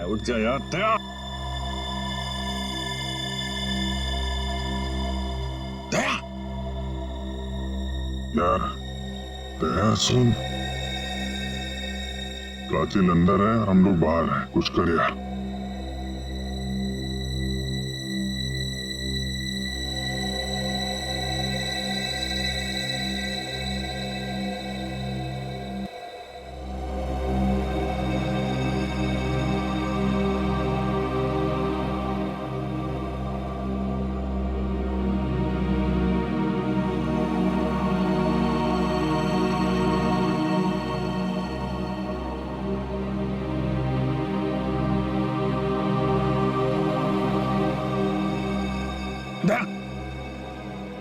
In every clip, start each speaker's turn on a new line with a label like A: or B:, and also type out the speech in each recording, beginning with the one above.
A: उठ जा यार, दया दया।
B: यार दया सुन, कातिल अंदर है, हम लोग बाहर हैं, कुछ कर यार।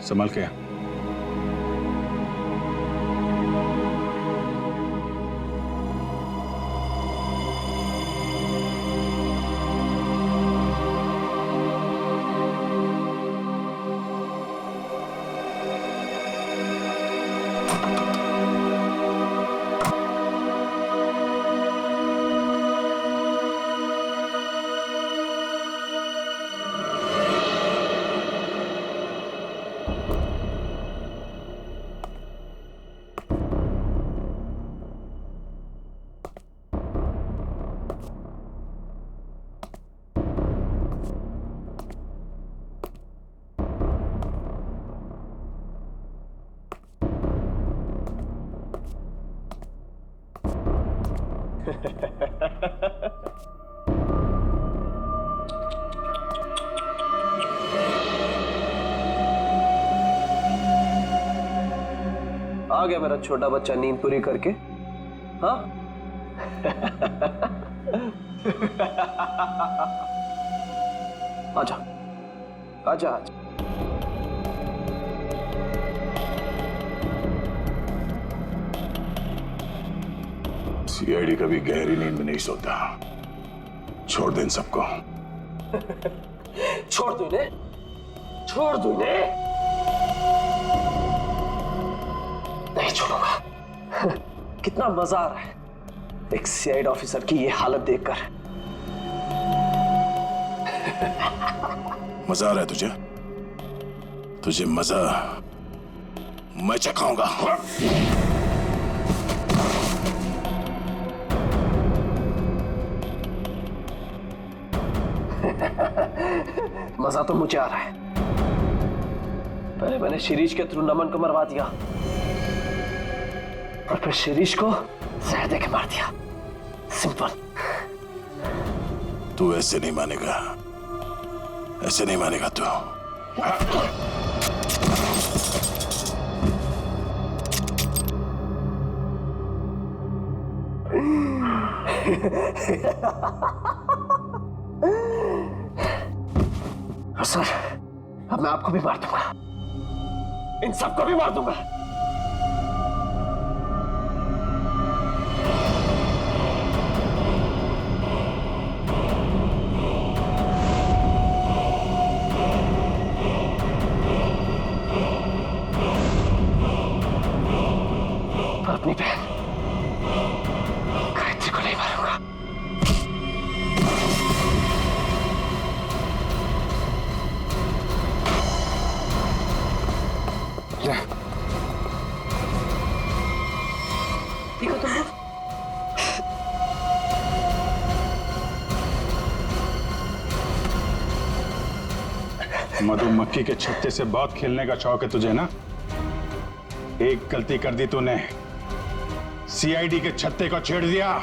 A: संभल के।
C: आ गया मेरा छोटा बच्चा नींद पूरी करके। हाँ आजा आजा आजा।
B: सीआईडी कभी गहरी नींद में नहीं सोता। छोड़ दे इन सबको।
C: छोड़ दो इन्हें, छोड़ दो इन्हें। नहीं छोड़ूंगा। कितना मजा आ रहा है एक सीआईडी ऑफिसर की ये हालत देखकर।
B: मजा आ रहा है तुझे? तुझे मजा मैं चखाऊंगा।
C: मजा तो मुझे आ रहा है। पहले मैंने शिरीष के थ्रू नमन को मरवा दिया और फिर शिरीष को जहर देके मार दिया। सिंपल।
B: तू ऐसे नहीं मानेगा, ऐसे नहीं मानेगा तू।
C: सर अब मैं आपको भी मार दूंगा, इन सबको भी मार दूंगा। पर अपनी बहन गायत्री को नहीं मारूंगा। ठीक हो तुम लोग?
A: मधुमक्खी के छत्ते से बहुत खेलने का शौक है तुझे ना? एक गलती कर दी तूने, सीआईडी के छत्ते को छेड़ दिया।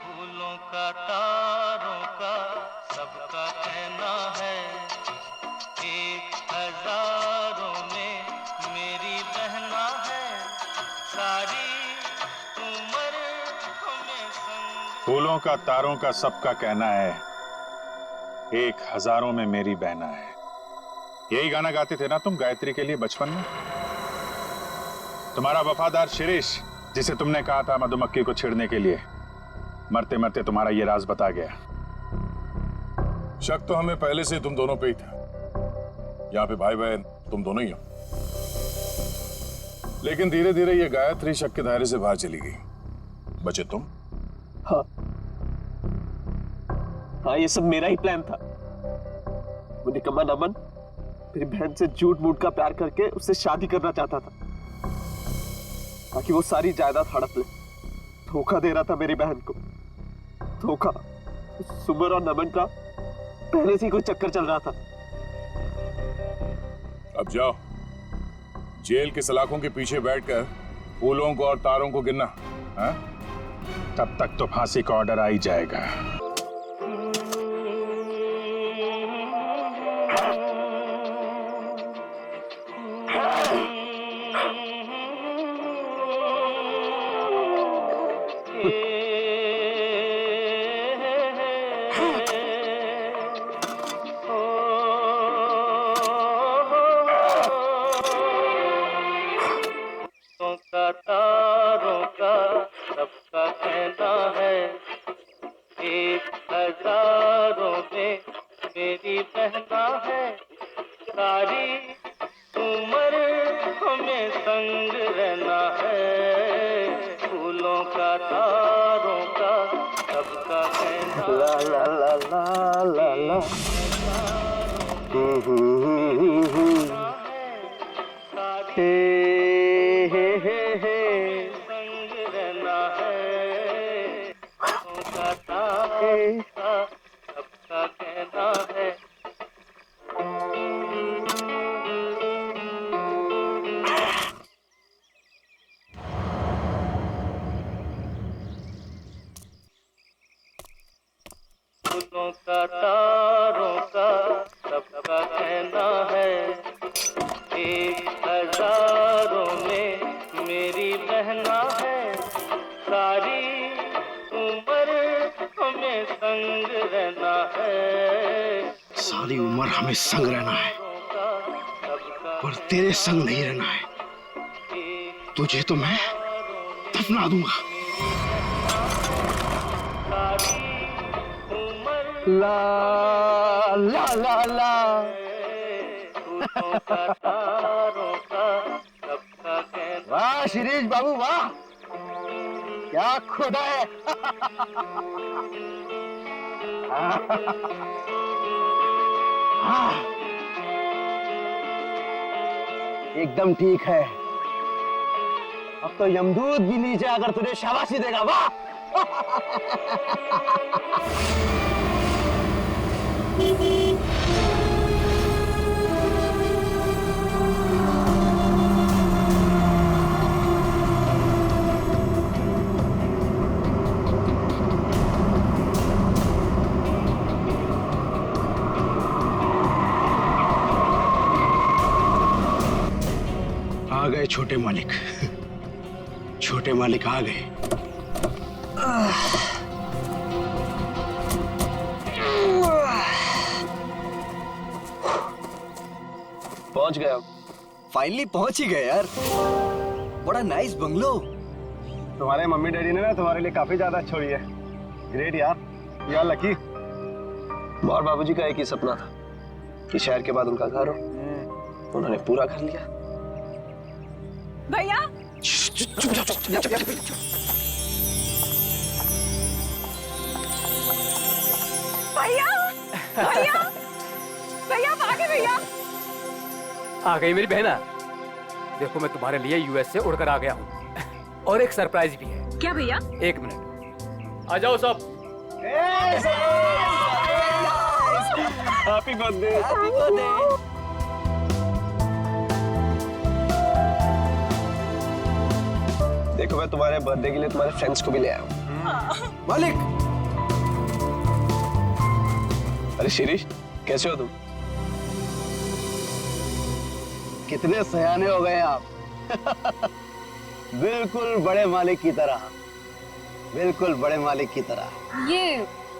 D: फूलों का तारों का सबका कहना है, एक हजारों में मेरी बहना है, सारी उम्र हमें संग।
A: फूलों का तारों का सबका कहना है, एक हजारों में मेरी बहना है। यही गाना गाते थे ना तुम गायत्री के लिए बचपन में? तुम्हारा वफादार शिरीष, जिसे तुमने कहा था मधुमक्खी को छेड़ने के लिए, मरते मरते तुम्हारा ये राज बता गया।
B: शक तो हमें पहले से तुम दोनों पे ही था। यहाँ पे भाई बहन तुम दोनों ही हो। लेकिन धीरे धीरे ये गायत्री शक के दायरे से बाहर चली गई। बचे तुम।
C: हाँ हाँ, ये सब मेरा ही प्लान था। वो निकम्मा नमन मेरी बहन से झूठ मूठ का प्यार करके उससे शादी करना चाहता था ताकि वो सारी जायदाद हड़प ले। धोखा दे रहा था मेरी बहन को। धोखा। सुमन और नमन का पहले से ही कोई चक्कर चल रहा था।
B: अब जाओ, जेल के सलाखों के पीछे बैठकर फूलों को और तारों को गिनना। हाँ?
A: तब तक तो फांसी का ऑर्डर आ ही जाएगा।
D: तारों का सबका कहना है, 1000 में मेरी बहना है। सारी उम्र हमें संग रहना है, फूलों का तारों का सबका कहना।
C: ला ला ला ला ला ला।
D: संग रहना है, फूलों का तारों का सबका कहना है। फूलों का तारों का सबका कहना है, 1000 में मेरी बहना है। सारी उम्र हमें संग रहना है,
E: सारी उम्र हमें संग रहना है, पर तेरे संग नहीं रहना है। तुझे तो मैं दफना दूंगा।
C: ला ला ला ला। वाह शिरीष बाबू वाह, क्या खुदा है। हाँ, एकदम ठीक है। अब तो यमदूत भी नीचे आकर तुझे शाबाशी देगा। वाह।
E: आ गए छोटे मालिक। छोटे मालिक आ गए।
C: पहुंच गया।
F: फाइनली पहुंच ही गए यार। बड़ा नाइस बंगलो।
C: तुम्हारे मम्मी डैडी ने ना तुम्हारे लिए काफी ज्यादा छोड़ी है। ग्रेट यार, यार लकी। और बाबूजी का एक ही सपना था कि शहर के बाद उनका घर हो। उन्होंने पूरा कर लिया।
G: भैया भैया भैया भैया भागे भैया।
H: आ गई मेरी बहना। देखो मैं तुम्हारे लिए यूएस से उड़कर आ गया हूँ और एक सरप्राइज भी है।
G: क्या भैया?
H: 1 मिनट आ जाओ सब।
C: Happy birthday. देखो मैं तुम्हारे बर्थडे के लिए तुम्हारे फ्रेंड्स को भी ले आया हूँ।
F: मालिक
C: अरे शिरीष, कैसे हो तुम? कितने सयाने हो गए आप। बिल्कुल बड़े मालिक की तरह। बिल्कुल बड़े मालिक की तरह।
G: ये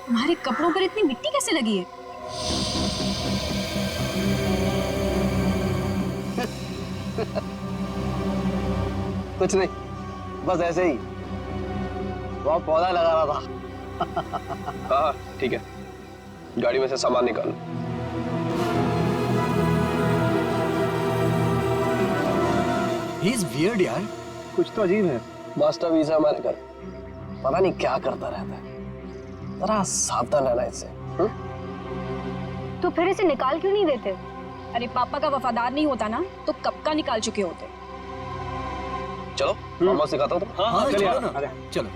G: तुम्हारे कपड़ों पर इतनी मिट्टी कैसे लगी है?
C: कुछ नहीं, बस ऐसे ही। वहाँ पौधा लगा रहा था। हाँ ठीक है, गाड़ी में से सामान निकालो।
F: ही इज वियर्ड यार।
C: कुछ तो अजीब है।
E: मास्टर वीजा हमारे घर, पता नहीं क्या करता रहता है। जरा सावधान रहना इससे।
G: तो फिर इसे निकाल क्यों नहीं देते? अरे पापा का वफादार नहीं होता ना तो कब का निकाल चुके होते।
E: चलो मामा सिखाता हूँ।
F: हाँ
C: चलिए,
F: चलो ना,
C: आजा।
F: चलो।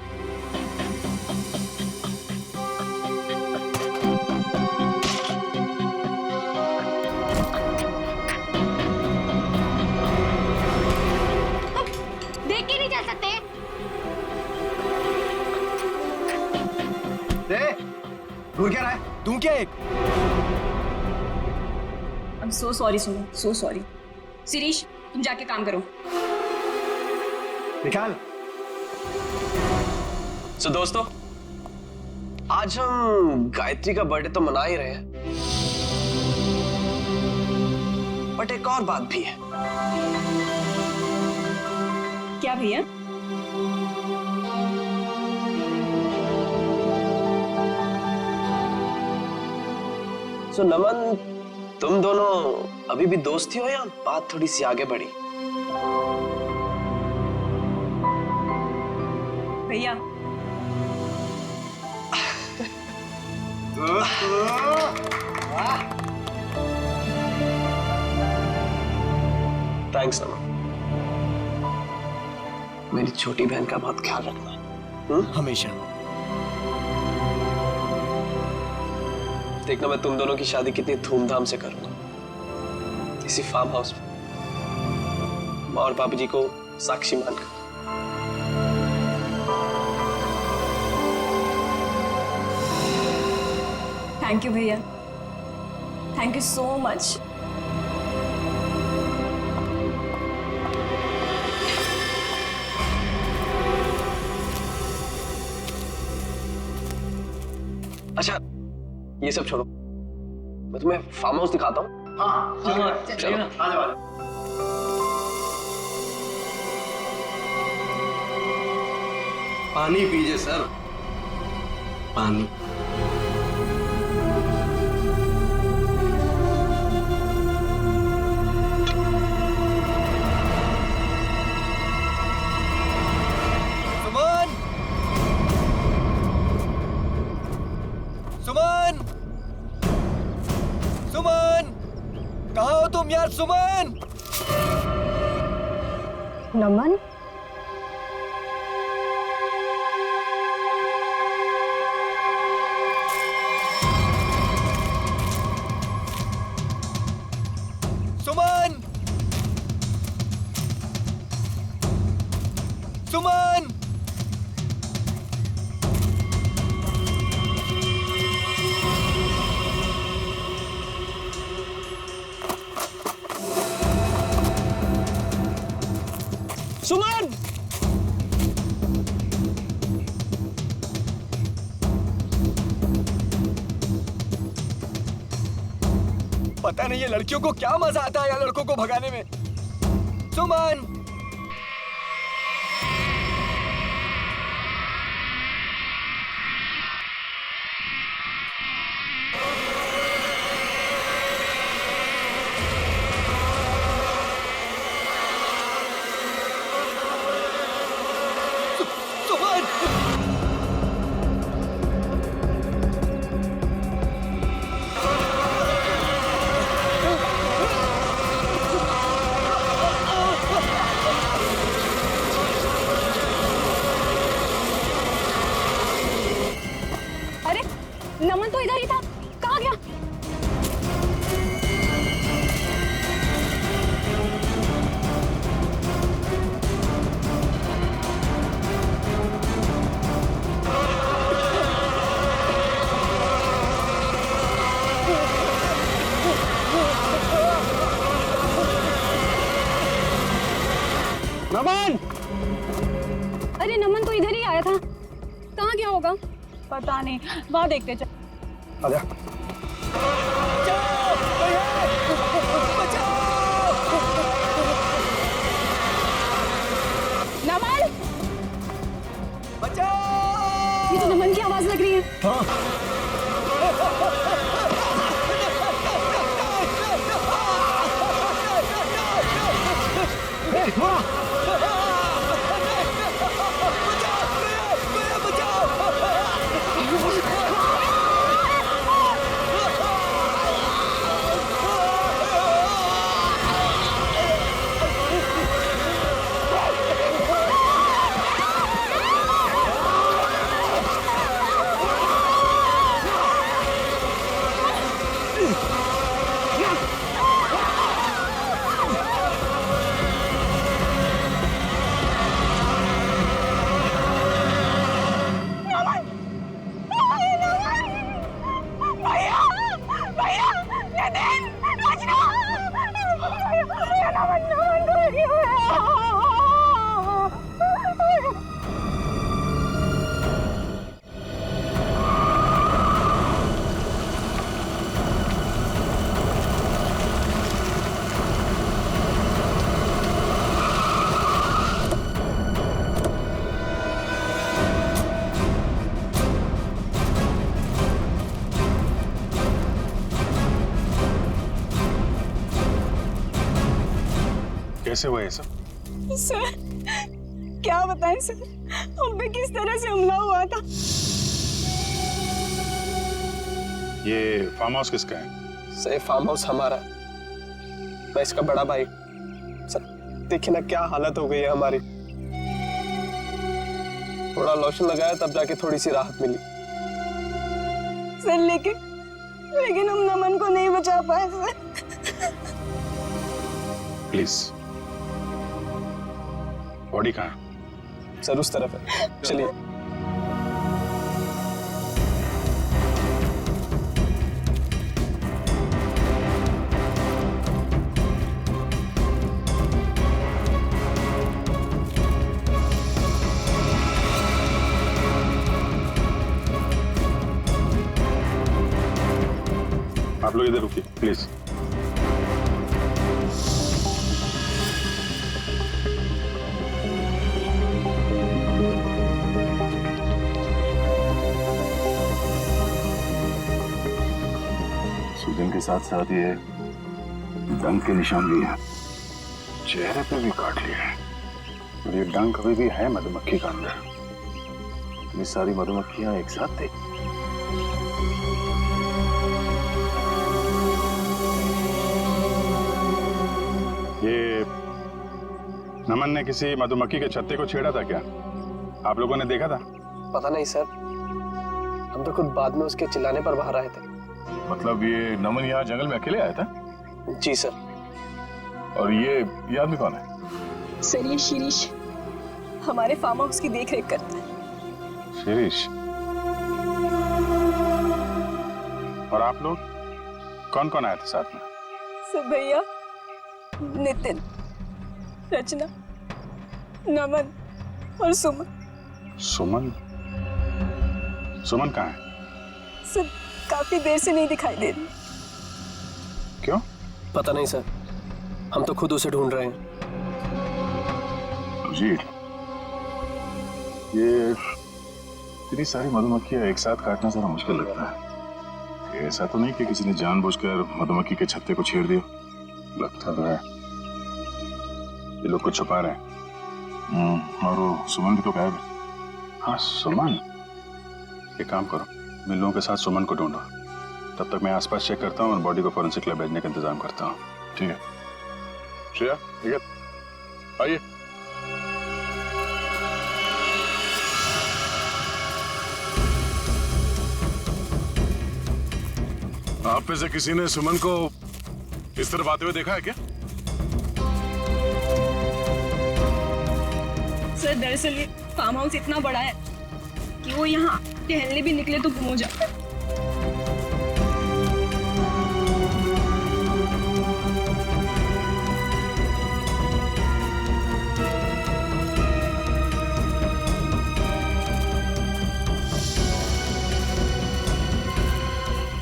G: देख के नहीं चल सकते?
F: घूर क्या रहा है? तू क्या एक?
G: I'm so sorry सुनो, so sorry। शिरीष तुम जाके काम करो।
F: निकाल।
E: सो दोस्तों, आज हम गायत्री का बर्थडे तो मना ही रहे हैं, बट एक और बात भी है।
G: क्या भैया?
E: सो नमन, तुम दोनों अभी भी दोस्त ही हो या बात थोड़ी सी आगे बढ़ी?
G: भैया
E: थैंक्स नमन। मेरी छोटी बहन का बहुत ख्याल रखना।
F: हमेशा।
E: देखना मैं तुम दोनों की शादी कितनी धूमधाम से करूंगा, इसी फार्म हाउस में, माँ और पापा जी को साक्षी मानकर।
G: थैंक यू भैया, थैंक यू सो मच।
E: अच्छा ये सब छोड़ो, मैं तुम्हें फार्म हाउस दिखाता हूँ। चलो।
F: पानी पीजिए सर, पानी। सुमन, सुमन, सुमन, कहाँ हो तुम यार? सुमन।
G: नमन
F: सुमन, सुमन।
E: सुमन!
F: पता नहीं ये लड़कियों को क्या मजा आता है यार लड़कों को भगाने में। सुमन। सुमन।
G: अरे नमन तो इधर ही था, कहाँ गया?
E: नमन!
G: अरे नमन तो इधर ही आया था, कहाँ गया होगा? पता नहीं, वहां देखते चल।
E: आजा।
G: नमन,
F: बचाओ!
G: ये तो नमन की आवाज लग रही है।
F: हाँ।
A: कैसे हुआ ये सब?
G: सर क्या बताएं सर, हम पे किस तरह से हमला हुआ था।
A: ये फार्म हाउस किसका है?
C: सर ये फार्म हाउस हमारा है, मैं इसका बड़ा भाई। सर देखिए ना क्या हालत हो गई है हमारी। थोड़ा लोशन लगाया तब जाके थोड़ी सी राहत मिली।
G: सर लेकिन हम नमन को नहीं बचा पाए सर।
A: प्लीज, बॉडी कहाँ है?
C: सर उस तरफ है, चलिए।
A: आप लोग इधर रुकिए प्लीज।
B: सूजन के साथ साथ ये डंक के निशान भी है, चेहरे पे भी काट लिया है। और ये डंक अभी भी है मधुमक्खी का अंदर। ये सारी मधुमक्खियां एक साथ थी।
A: ये नमन ने किसी मधुमक्खी के छत्ते को छेड़ा था क्या? आप लोगों ने देखा था?
C: पता नहीं सर, हम तो खुद बाद में उसके चिल्लाने पर बाहर आए थे।
B: मतलब ये नमन यहाँ जंगल में अकेले आया था?
C: जी सर।
B: और ये आदमी कौन है?
G: सर ये शिरीष हमारे फार्म हाउस की देख रेख करता है।
A: शिरीष? और आप लोग कौन कौन आए थे साथ में?
G: सर भैया, नितिन, रचना, नमन और सुमन।
A: सुमन? सुमन कहाँ है?
G: सर काफी देर से नहीं दिखाई दे रही।
A: क्यों?
C: पता नहीं सर, हम तो खुद उसे ढूंढ रहे हैं।
B: जी, ये इतनी सारी मधुमक्खियां एक साथ काटना जरा मुश्किल लगता है। ये ऐसा तो नहीं कि किसी ने जानबूझकर मधुमक्खी के छत्ते को छेड़ दिया? लगता तो है ये लोग कुछ छुपा रहे हैं। और वो सुमन भी तो गायब है।
A: हाँ सुमन, एक काम करो, इन लोगों के साथ सुमन को ढूंढो, तब तक मैं आसपास चेक करता हूँ और बॉडी को फॉरेंसिक लैब भेजने का इंतजाम करता हूँ।
B: ठीक है श्रेया, ठीक है, आइए। आप में से किसी ने सुमन को इस तरफ आते हुए देखा है क्या?
G: सर दरअसल ये फार्म हाउस इतना बड़ा है कि वो यहाँ टहलने भी निकले तो गुम हो जाता है।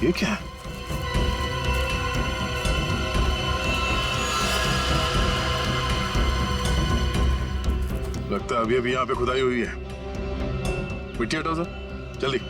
B: ये क्या है? लगता है अभी अभी यहाँ पे खुदाई हुई है। मिट्टी हटाओ सर, जल्दी।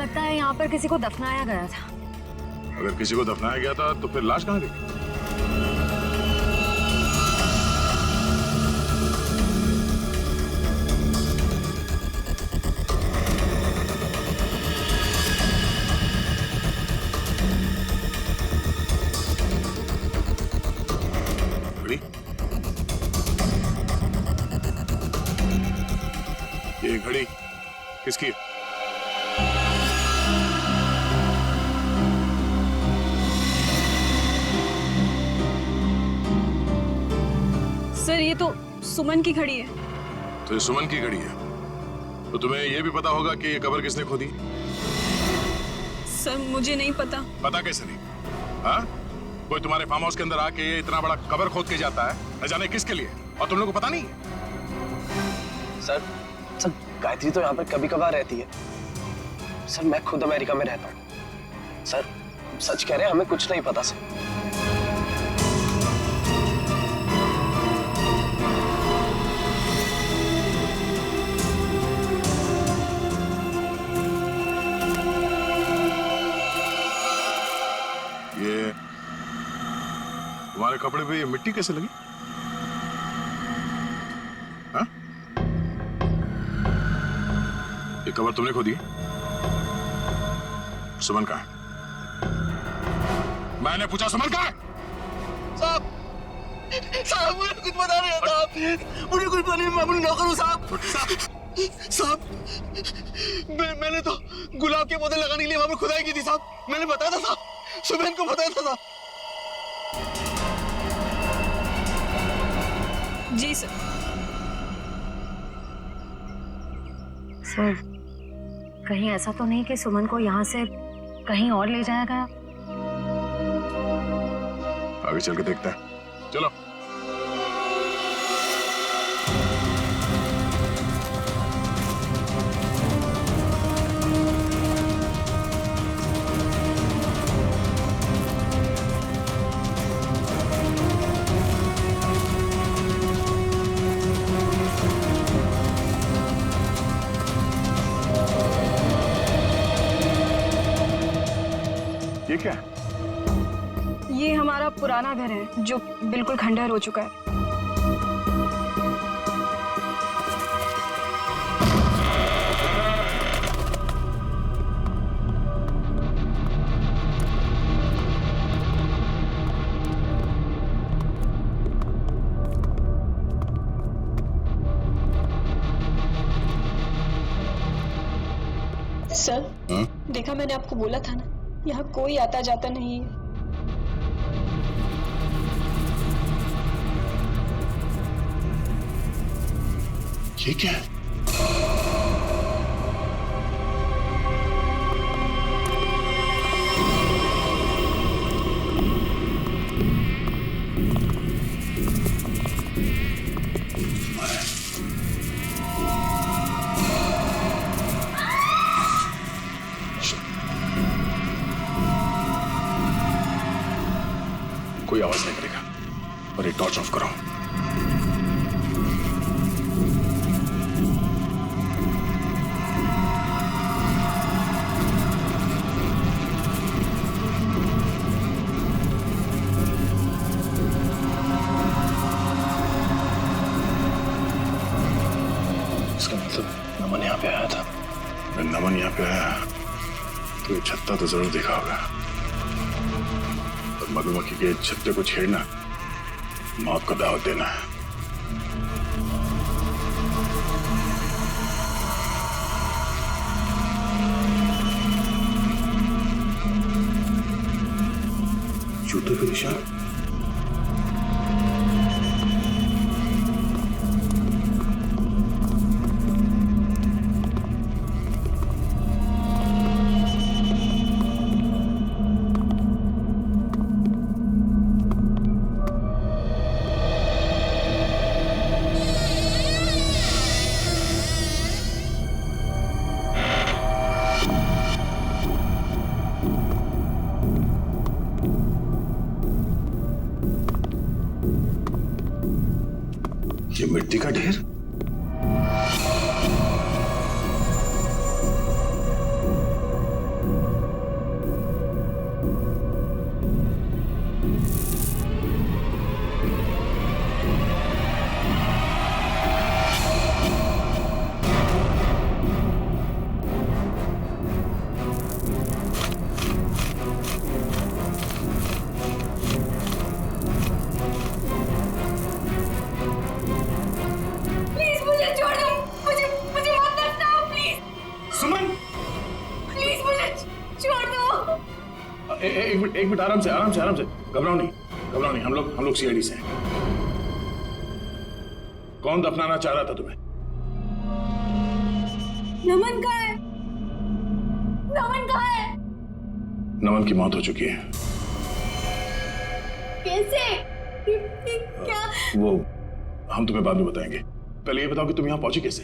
G: लगता है यहाँ पर किसी को दफनाया गया था।
B: अगर किसी को दफनाया गया था तो फिर लाश कहाँ गई? घड़ी? ये घड़ी किसकी है?
G: सर ये तो सुमन की घड़ी है।
B: तो ये सुमन की घड़ी है, तो तुम्हें यह भी पता होगा कि ये कब्र किसने खोदी?
G: सर मुझे नहीं पता।
B: पता कैसे नहीं? हाँ? कोई तुम्हारे फार्म हाउस के अंदर आके ये इतना बड़ा कबर खोद के जाता है, न जाने किसके लिए, और तुम लोगों को पता नहीं?
C: सर गायत्री तो यहाँ पर कभी कभार रहती है। सर मैं खुद अमेरिका में रहता हूँ। सर सच कह रहे हैं, हमें कुछ नहीं पता सर।
B: ये तुम्हारे कपड़े पे ये मिट्टी कैसे लगी? हाँ? ये कबर तुमने खोदी? सुमन कहाँ है? मैंने पूछा सुमन कहाँ है?
E: साहब मुझे कुछ पता नहीं आता। मुझे कुछ पता नहीं, मैं अपनी नौकर हूँ साहब। साहब मैंने तो गुलाब के पौधे लगाने के लिए वहां पर खुदाई की थी साहब। मैंने बताया था साहब, सुबह को बताया था साहब।
G: जी सर। सर कहीं ऐसा तो नहीं कि सुमन को यहाँ से कहीं और ले जाया गया?
B: आगे चल के देखते हैं, चलो।
A: ये क्या है?
G: ये हमारा पुराना घर है जो बिल्कुल खंडहर हो चुका है।
I: सर देखा, मैंने आपको बोला था ना, यहाँ कोई आता जाता नहीं है।
B: ये क्या है? कोई आवाज नहीं करेगा, और ये टॉर्च ऑफ करो।
C: इसका मतलब नमन यहाँ पे आया था।
B: नमन यहाँ पे आया तो ये छत्ता तो जरूर देखा होगा। और मधुमक्खी के छत्ते को छेड़ना मौत को दावत देना है। जूते के निशान। ये मिट्टी का ढेर। एक मिनट, आराम से घबराओ नहीं, हम लोग सीआईडी से हैं। कौन दफनाना चाह रहा था तुम्हें?
I: नमन कहाँ है? नमन कहाँ है?
B: नमन की मौत हो चुकी है।
I: कैसे? क्या?
B: वो हम तुम्हें बाद में बताएंगे, पहले ये बताओ कि तुम यहाँ पहुंची कैसे?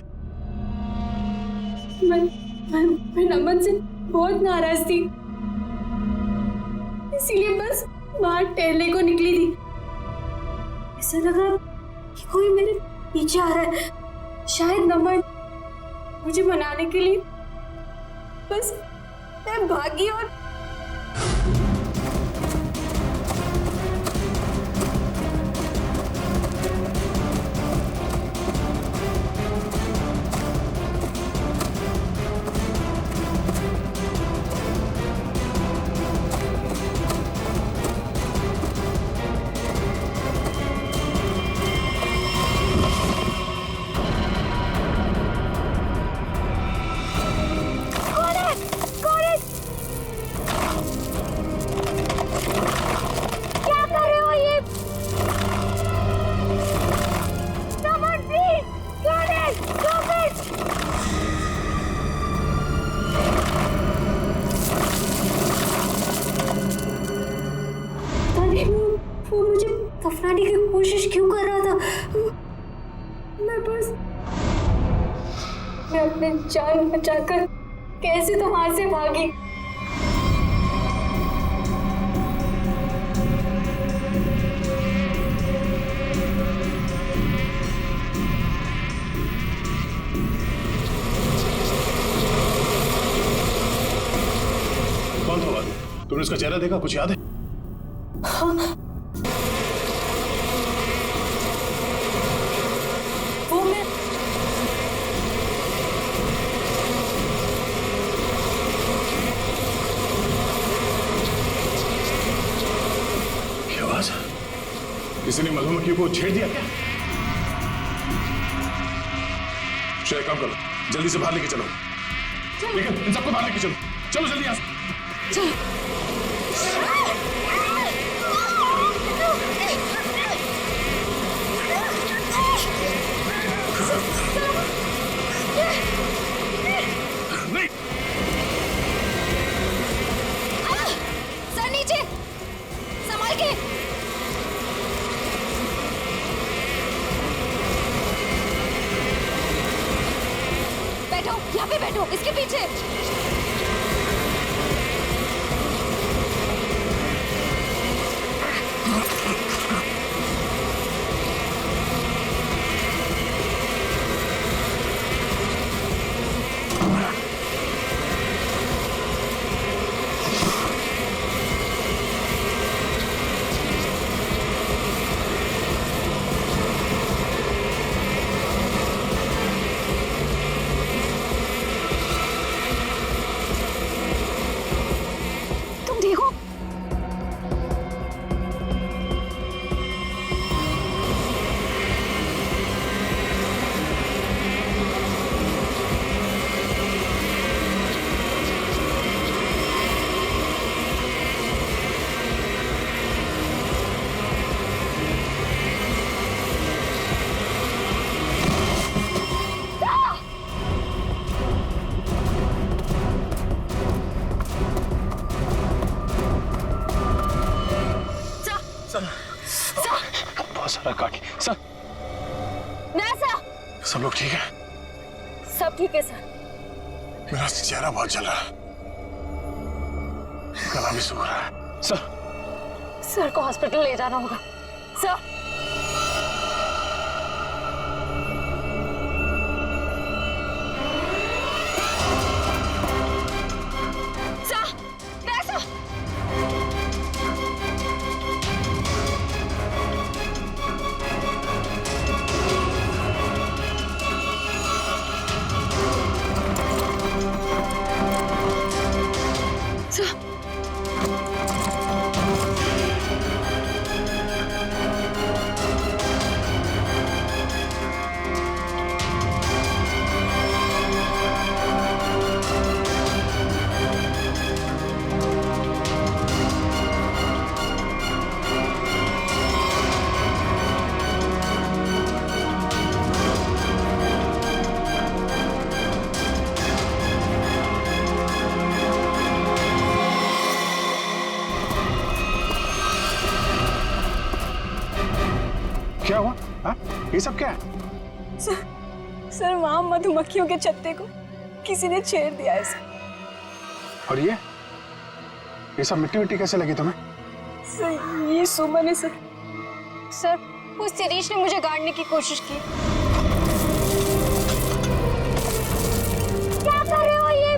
I: मैं नमन से बहुत नाराज थी, इसीलिए बस बाहर टहलने को निकली थी। ऐसा लगा कि कोई मेरे पीछे आ रहा है, शायद नमन मुझे मनाने के लिए। बस मैं भागी और वो मुझे दफनाने की कोशिश क्यों कर रहा था? मैं अपने जान बचाकर कैसे तो वहां से भागी।
B: कौन था वो? तुमने उसका चेहरा देखा? कुछ याद है?
I: हाँ, वो मैं
B: क्या आवाज? किसी ने मधुमक्खी को छेड़ दिया क्या? श्रेय, काम करो, जल्दी से बाहर लेके चलो। लेकिन इन सबको बाहर लेके चलो, चलो जल्दी यहाँ से। नहीं,
G: सर नीचे, संभाल के। बैठो, यहाँ पे बैठो, इसके पीछे। तुम ठीक हो?
B: बहुत सारा काटी। सर, सब लोग ठीक है?
I: सब ठीक है सर।
B: मेरा चेहरा बहुत जल रहा है, गला भी सूख रहा है।
I: सर को हॉस्पिटल ले जाना होगा। सर,
A: क्या हुआ? हाँ? ये सब क्या है?
I: सर वहां मधुमक्खियों के छत्ते को किसी ने छेड़ दिया है सर।
A: और ये सब मिट्टी मिट्टी कैसे लगी तुम्हें?
I: सर ये सुमन है सर।
G: सर उस शिरीष ने मुझे गाड़ने की कोशिश की। क्या कर रहे हो ये?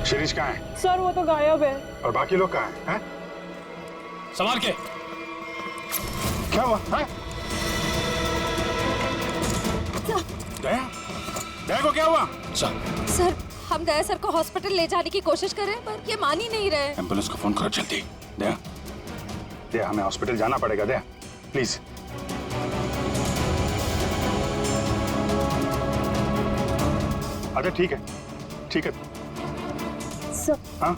A: शिरीष कहाँ है?
I: सर वो तो गायब है।
A: और बाकी लोग कहाँ हैं? हैं?
F: संभाल के।
A: क्या हुआ? हैं? दया? दया को क्या हुआ?
J: सर हम दया सर को हॉस्पिटल ले जाने की कोशिश कर रहे हैं पर ये मान ही नहीं रहे।
A: एम्बुलेंस को फोन करो जल्दी। दया, दया हमें हॉस्पिटल जाना पड़ेगा। दया प्लीज। अच्छा ठीक है, ठीक है।
I: सर
A: हाँ?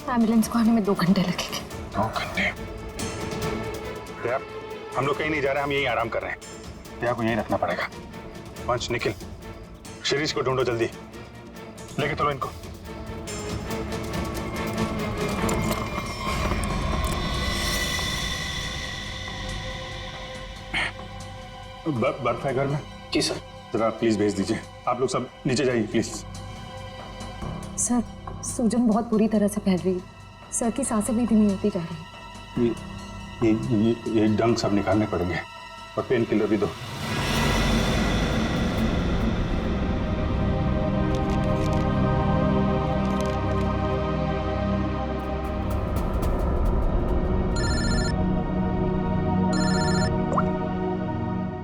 J: एम्बुलेंस को आने में 2 घंटे लगेंगे।
A: 2 घंटे? दया हम लोग कहीं नहीं जा रहे, हम यहीं आराम कर रहे हैं। दया को यहीं रखना पड़ेगा। पंच निखिल, शिरीष को ढूंढो जल्दी, लेके चलो इनको। बर्फ है घर में?
C: जी सर।
A: जरा प्लीज भेज दीजिए। आप लोग सब नीचे जाइए प्लीज।
J: सर सूजन बहुत बुरी तरह से फैल रही है। सर की सांसें भी धीमी होती जा रही है।
A: ये डंक सब निकालने पड़ेंगे और पेन किलर भी दो।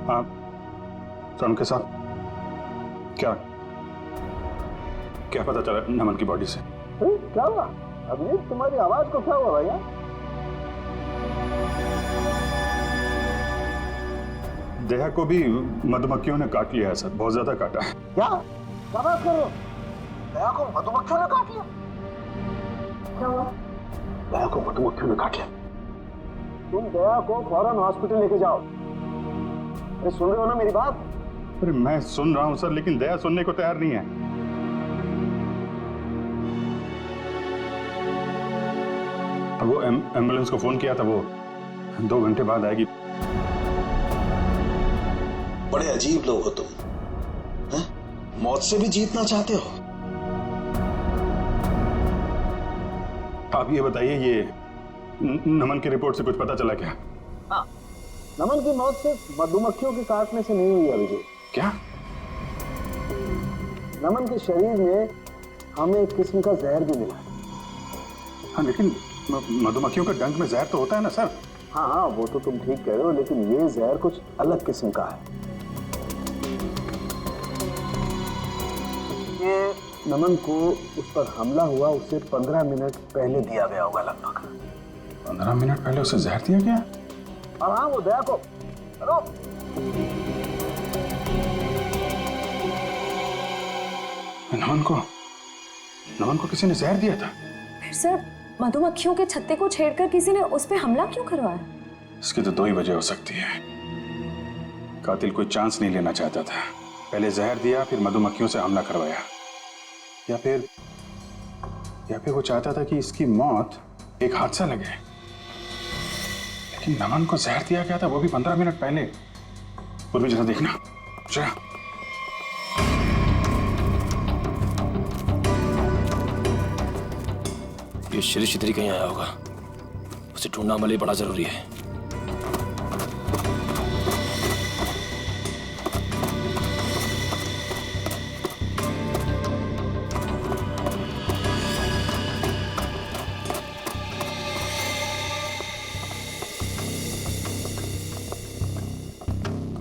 A: हाँ सर के साथ क्या पता चला नमन की बॉडी से?
E: क्या हुआ अभी? तुम्हारी आवाज को क्या हुआ भैया?
A: दया को भी मधुमक्खियों ने काट लिया है सर, बहुत ज्यादा काटा है।
E: क्या बात कर रहे हो? दया को मधुमक्खियों ने काट लिया? क्या हुआ? दया को मधुमक्खियों ने काट लिया। तुम दया को फौरन हॉस्पिटल लेके जाओ। अरे सुन रहे हो ना मेरी बात?
A: अरे मैं सुन रहा हूं सर, लेकिन दया सुनने को तैयार नहीं है। अब वो एम्बुलेंस को फोन किया था, वो 2 घंटे बाद आएगी।
E: बड़े अजीब लोग हो तुम, हैं? मौत से भी जीतना चाहते हो।
A: आप ये बताइए, ये नमन की रिपोर्ट से कुछ पता चला क्या?
E: हाँ, नमन की मौत सिर्फ मधुमक्खियों के काटने से नहीं हुई अभिजीत।
A: क्या?
E: नमन के शरीर में हमें एक किस्म का जहर भी मिला।
A: हाँ लेकिन मधुमक्खियों का डंक में जहर तो होता है ना सर?
E: हाँ वो तो तुम ठीक कह रहे हो, लेकिन ये जहर कुछ अलग किस्म का है। ये नमन को उस पर हमला हुआ उससे 15 मिनट पहले दिया गया होगा लगभग।
A: 15 मिनट पहले उसे जहर दिया गया?
E: और हाँ वो दया को, हेलो,
A: नमन को किसी ने जहर दिया था?
J: फिर सर मधुमक्खियों के छत्ते को छेड़कर किसी ने उस पर हमला क्यों करवाया?
A: इसकी तो 2 ही वजह हो सकती है। कातिल कोई चांस नहीं लेना चाहता था, पहले जहर दिया फिर मधुमक्खियों से हमला करवाया, या फिर वो चाहता था कि इसकी मौत एक हादसा लगे। लेकिन नमन को जहर दिया गया था, वो भी 15 मिनट पहले। पूर्वी जरा देखना जरा।
F: ये शिरीष इधर ही कहीं आया होगा, उसे ढूंढना हमारे लिए बड़ा जरूरी है।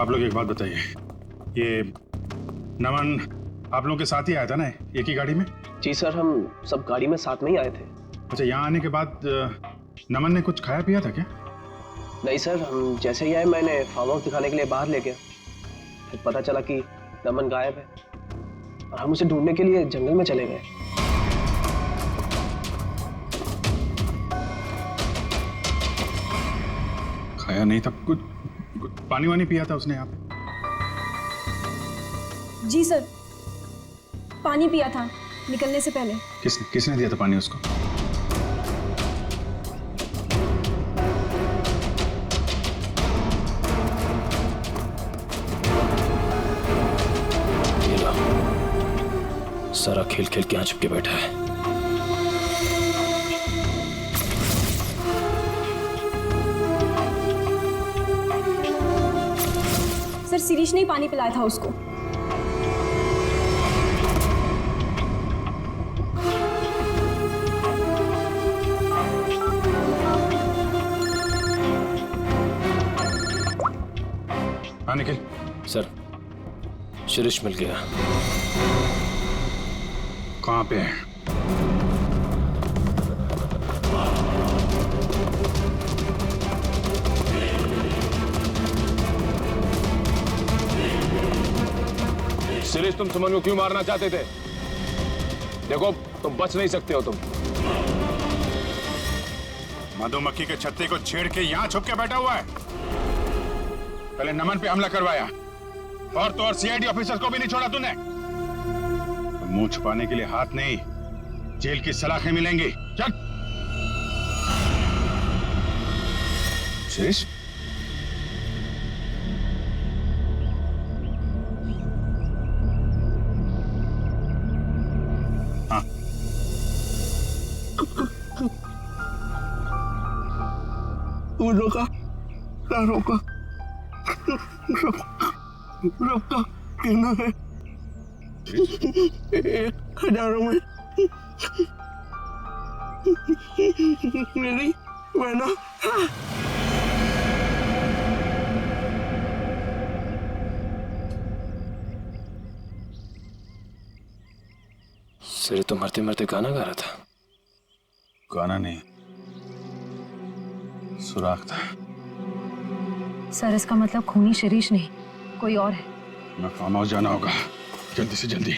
A: आप लोग एक बात बताइए, ये नमन आप लोगों के साथ ही आया था ना, एक ही गाड़ी में?
C: जी सर, हम सब गाड़ी में साथ में ही आए थे।
A: अच्छा, यहाँ आने के बाद नमन ने कुछ खाया पिया था क्या?
C: नहीं सर, हम जैसे ही आए मैंने फार्म हाउस दिखाने के लिए बाहर ले गया, फिर पता चला कि नमन गायब है और हम उसे ढूंढने के लिए जंगल में चले गए।
A: खाया नहीं था, कुछ पानी वानी पिया था उसने यहाँ पे?
I: जी सर,
G: पानी पिया था निकलने से पहले।
A: किसने दिया था पानी उसको?
C: सारा खेल खेल के यहाँ चिपके बैठा है।
G: सर शिरीष ने ही पानी पिलाया था उसको।
A: हाँ निखिल।
C: सर शिरीष मिल गया।
A: कहाँ पे है?
F: शिरीष, तुम सुमन को क्यों मारना चाहते थे? देखो तुम बच नहीं सकते हो। तुम
A: मधुमक्खी के छत्ते को छेड़ के यहाँ छुप के बैठा हुआ है। पहले नमन पे हमला करवाया और तो और सीआईडी ऑफिसर को भी नहीं छोड़ा तूने। मुंह छुपाने के लिए हाथ नहीं, जेल की सलाखें मिलेंगी। चल शिरीष। हाँ
E: वो रोका कहना है 1000 में मेरी बहना।
C: सिरे तो मरते मरते गाना गा रहा था।
A: गाना नहीं, सुराग था।
J: सर इसका मतलब खूनी शिरीष नहीं, कोई और है।
A: मैं फार्म हाउस जाना होगा, जल्दी से जल्दी।